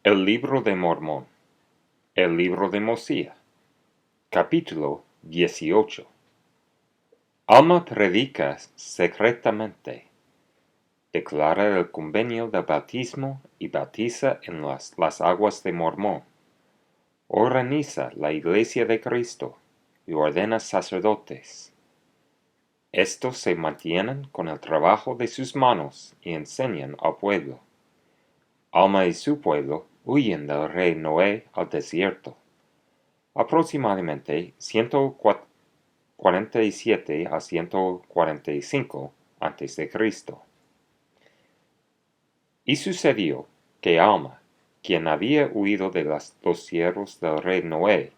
El libro de Mormón. El libro de Mosiah. Capítulo 18. Alma predica secretamente. Declara el convenio del bautismo y bautiza en las aguas de Mormón. Organiza la Iglesia de Cristo y ordena sacerdotes. Estos se mantienen con el trabajo de sus manos y enseñan al pueblo. Alma y su pueblo huyen del rey Noé al desierto. Aproximadamente 147 a 145 a.C. Y sucedió que Alma, quien había huido de los siervos del rey Noé,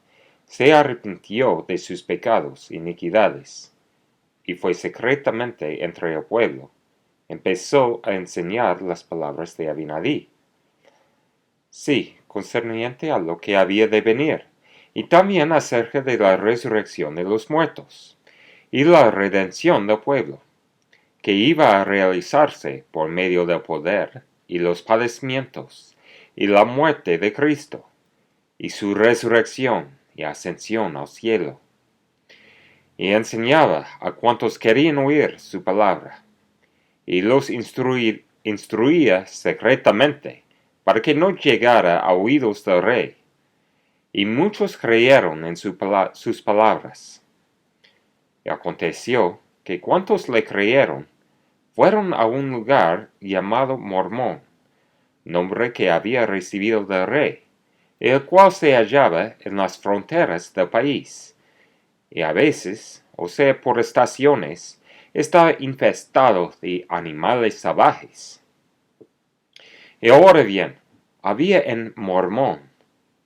se arrepintió de sus pecados e iniquidades, y fue secretamente entre el pueblo. Empezó a enseñar las palabras de Abinadí. Sí, concerniente a lo que había de venir, y también acerca de la resurrección de los muertos, y la redención del pueblo, que iba a realizarse por medio del poder, y los padecimientos, y la muerte de Cristo, y su resurrección y ascensión al cielo. Y enseñaba a cuantos querían oír su palabra, y los instruía secretamente, para que no llegara a oídos del rey. Y muchos creyeron en sus palabras. Y aconteció que cuantos le creyeron, fueron a un lugar llamado Mormón, nombre que había recibido del rey, el cual se hallaba en las fronteras del país, y a veces, o sea por estaciones, estaba infestado de animales salvajes. Y ahora bien, había en Mormón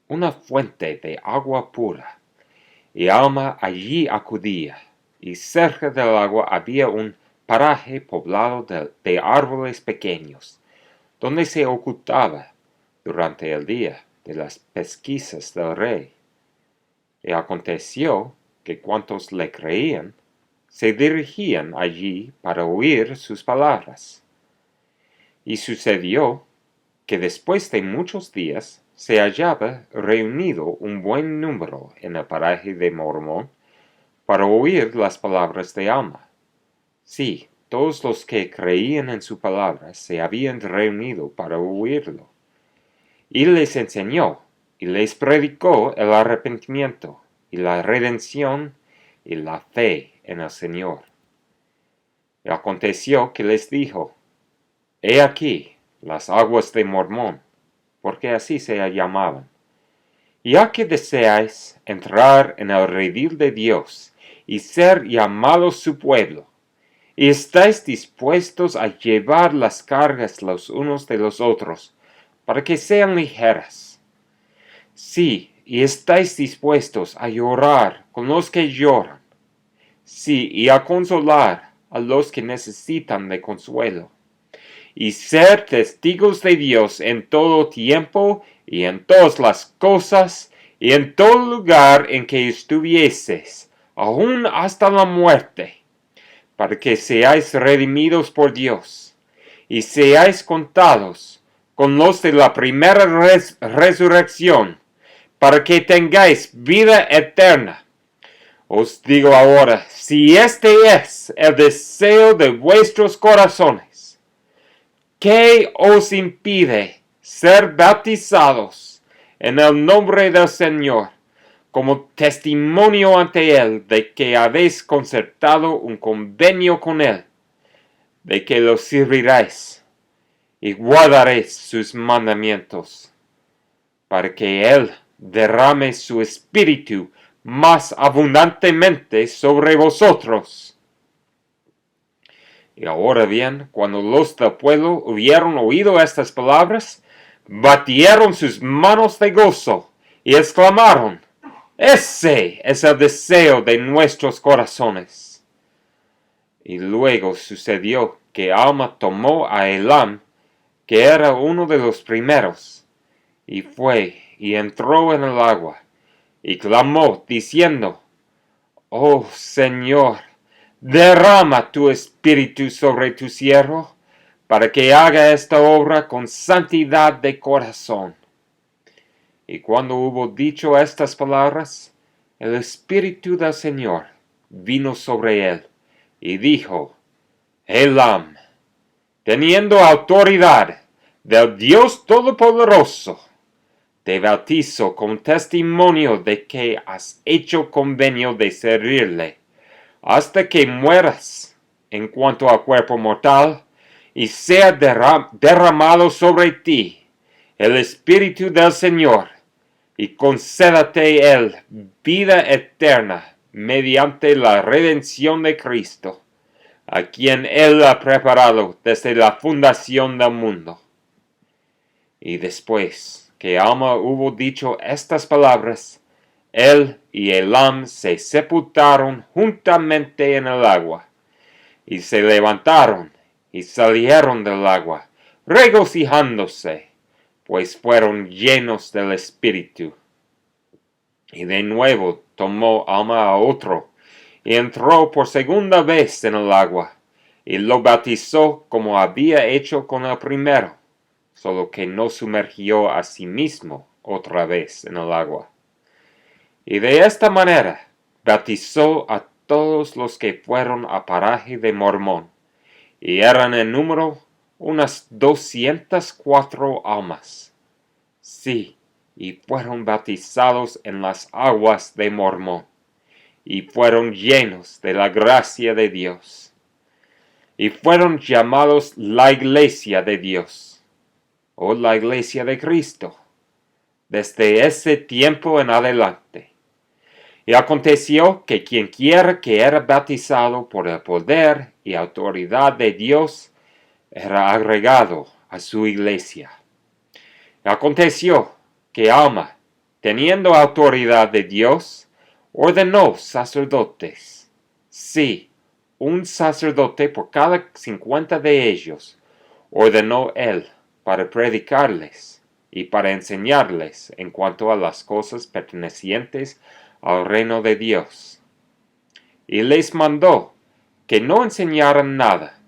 una fuente de agua pura, y Alma allí acudía, y cerca del agua había un paraje poblado de árboles pequeños, donde se ocultaba durante el día de las pesquisas del rey. Y aconteció que cuantos le creían, se dirigían allí para oír sus palabras. Y sucedió que después de muchos días se hallaba reunido un buen número en el paraje de Mormón para oír las palabras de Alma. Sí, todos los que creían en su palabra se habían reunido para oírlo. Y les enseñó y les predicó el arrepentimiento y la redención y la fe en el Señor. Y aconteció que les dijo: He aquí las aguas de Mormón, porque así se llamaban. Ya que deseáis entrar en el redil de Dios y ser llamados su pueblo, y estáis dispuestos a llevar las cargas los unos de los otros, para que sean ligeras. Sí, y estáis dispuestos a llorar con los que lloran. Sí, y a consolar a los que necesitan de consuelo. Y ser testigos de Dios en todo tiempo y en todas las cosas y en todo lugar en que estuvieseis, aun hasta la muerte, para que seáis redimidos por Dios, y seáis contados con los de la primera resurrección, para que tengáis vida eterna. Os digo ahora, si este es el deseo de vuestros corazones, ¿qué os impide ser bautizados en el nombre del Señor, como testimonio ante Él de que habéis concertado un convenio con Él, de que lo serviréis y guardaréis sus mandamientos, para que Él derrame su espíritu más abundantemente sobre vosotros? Y ahora bien, cuando los del pueblo hubieron oído estas palabras, batieron sus manos de gozo y exclamaron: Ese es el deseo de nuestros corazones. Y luego sucedió que Alma tomó a Elam, que era uno de los primeros, y fue y entró en el agua, y clamó diciendo: Oh Señor, derrama tu espíritu sobre tu siervo, para que haga esta obra con santidad de corazón. Y cuando hubo dicho estas palabras, el Espíritu del Señor vino sobre él, y dijo: Elam, teniendo autoridad del Dios Todopoderoso, te bautizo con testimonio de que has hecho convenio de servirle, hasta que mueras en cuanto a cuerpo mortal, y sea derramado sobre ti el Espíritu del Señor, y concédate él vida eterna mediante la redención de Cristo, a quien él ha preparado desde la fundación del mundo. Y después que Alma hubo dicho estas palabras, él y Elam se sepultaron juntamente en el agua, y se levantaron y salieron del agua, regocijándose, pues fueron llenos del Espíritu. Y de nuevo tomó Alma a otro, y entró por segunda vez en el agua, y lo bautizó como había hecho con el primero, solo que no sumergió a sí mismo otra vez en el agua. Y de esta manera bautizó a todos los que fueron a paraje de Mormón, y eran en número unas 204 almas. Sí, y fueron bautizados en las aguas de Mormón, y fueron llenos de la gracia de Dios, y fueron llamados la Iglesia de Dios, o la Iglesia de Cristo, desde ese tiempo en adelante. Y aconteció que quienquiera que era bautizado por el poder y autoridad de Dios era agregado a su iglesia. Y aconteció que Alma, teniendo autoridad de Dios, ordenó sacerdotes. Sí, un sacerdote por cada 50 de ellos ordenó él para predicarles y para enseñarles en cuanto a las cosas pertenecientes al reino de Dios. Y les mandó que no enseñaran nada,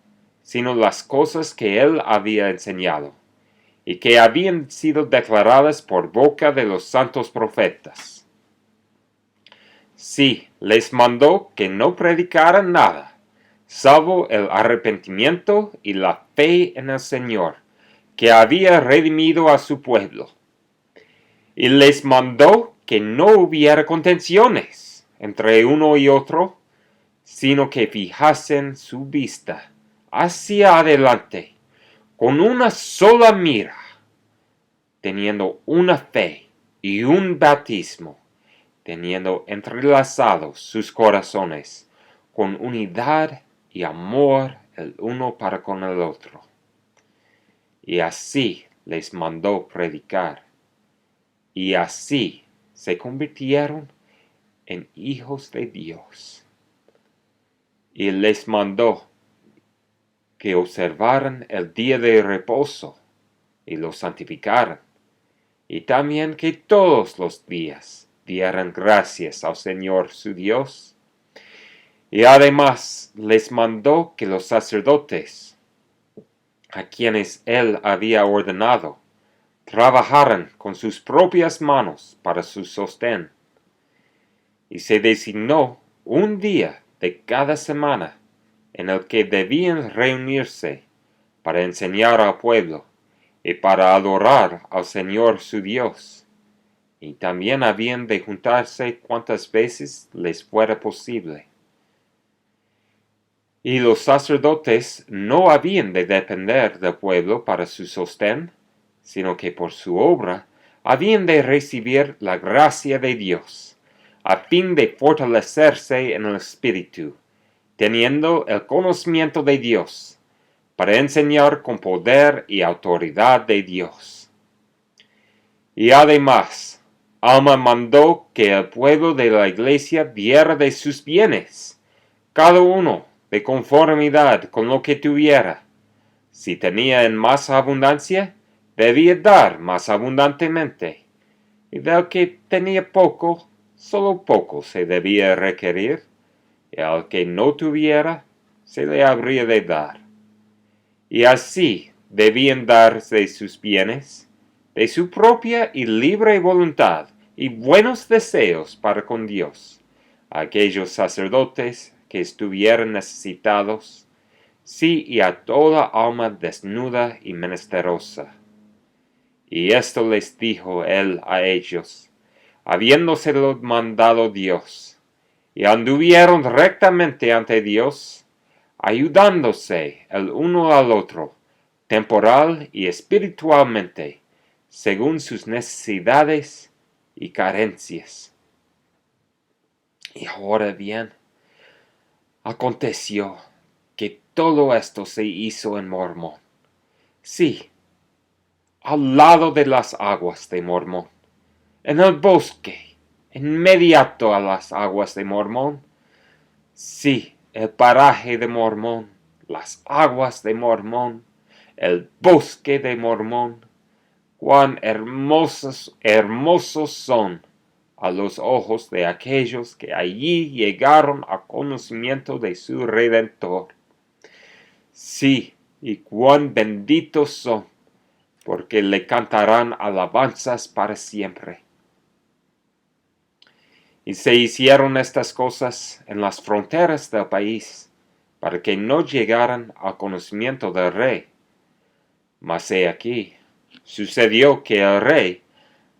sino las cosas que él había enseñado, y que habían sido declaradas por boca de los santos profetas. Sí, les mandó que no predicaran nada, salvo el arrepentimiento y la fe en el Señor, que había redimido a su pueblo. Y les mandó que no hubiera contenciones entre uno y otro, sino que fijasen su vista hacia adelante, con una sola mira, teniendo una fe y un bautismo, teniendo entrelazados sus corazones con unidad y amor el uno para con el otro. Y así les mandó predicar, y así se convirtieron en hijos de Dios. Y les mandó que observaran el día de reposo y lo santificaran, y también que todos los días dieran gracias al Señor su Dios. Y además les mandó que los sacerdotes, a quienes él había ordenado, trabajaran con sus propias manos para su sostén. Y se designó un día de cada semana en el que debían reunirse para enseñar al pueblo y para adorar al Señor su Dios. Y también habían de juntarse cuantas veces les fuera posible. Y los sacerdotes no habían de depender del pueblo para su sostén, sino que por su obra habían de recibir la gracia de Dios, a fin de fortalecerse en el Espíritu, teniendo el conocimiento de Dios, para enseñar con poder y autoridad de Dios. Y además, Alma mandó que el pueblo de la iglesia diera de sus bienes, cada uno de conformidad con lo que tuviera. Si tenía en más abundancia, debía dar más abundantemente, y del que tenía poco, solo poco se debía requerir, y al que no tuviera, se le habría de dar. Y así debían darse sus bienes, de su propia y libre voluntad y buenos deseos para con Dios, a aquellos sacerdotes que estuvieran necesitados, sí, y a toda alma desnuda y menesterosa. Y esto les dijo él a ellos, habiéndoselo mandado Dios, y anduvieron rectamente ante Dios, ayudándose el uno al otro, temporal y espiritualmente, según sus necesidades y carencias. Y ahora bien, aconteció que todo esto se hizo en Mormón. Sí, al lado de las aguas de Mormón, en el bosque, inmediato a las aguas de Mormón. Sí, el paraje de Mormón, las aguas de Mormón, el bosque de Mormón, cuán hermosos, hermosos son a los ojos de aquellos que allí llegaron a conocimiento de su Redentor. Sí, y cuán benditos son, porque le cantarán alabanzas para siempre. Y se hicieron estas cosas en las fronteras del país, para que no llegaran al conocimiento del rey. Mas he aquí, sucedió que el rey,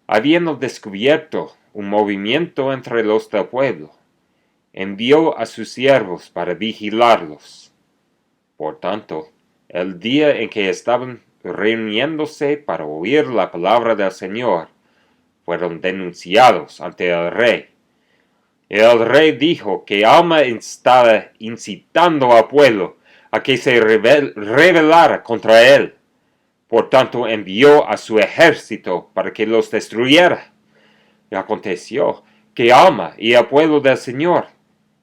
habiendo descubierto un movimiento entre los del pueblo, envió a sus siervos para vigilarlos. Por tanto, el día en que estaban reuniéndose para oír la palabra del Señor, fueron denunciados ante el rey. El rey dijo que Alma estaba incitando al pueblo a que se rebelara contra él. Por tanto, envió a su ejército para que los destruyera. Y aconteció que Alma y el pueblo del Señor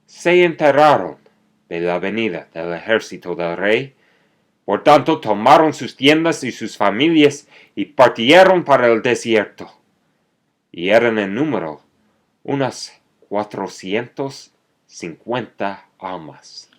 se enteraron de la venida del ejército del rey. Por tanto, tomaron sus tiendas y sus familias y partieron para el desierto. Y eran en número unas 450 almas.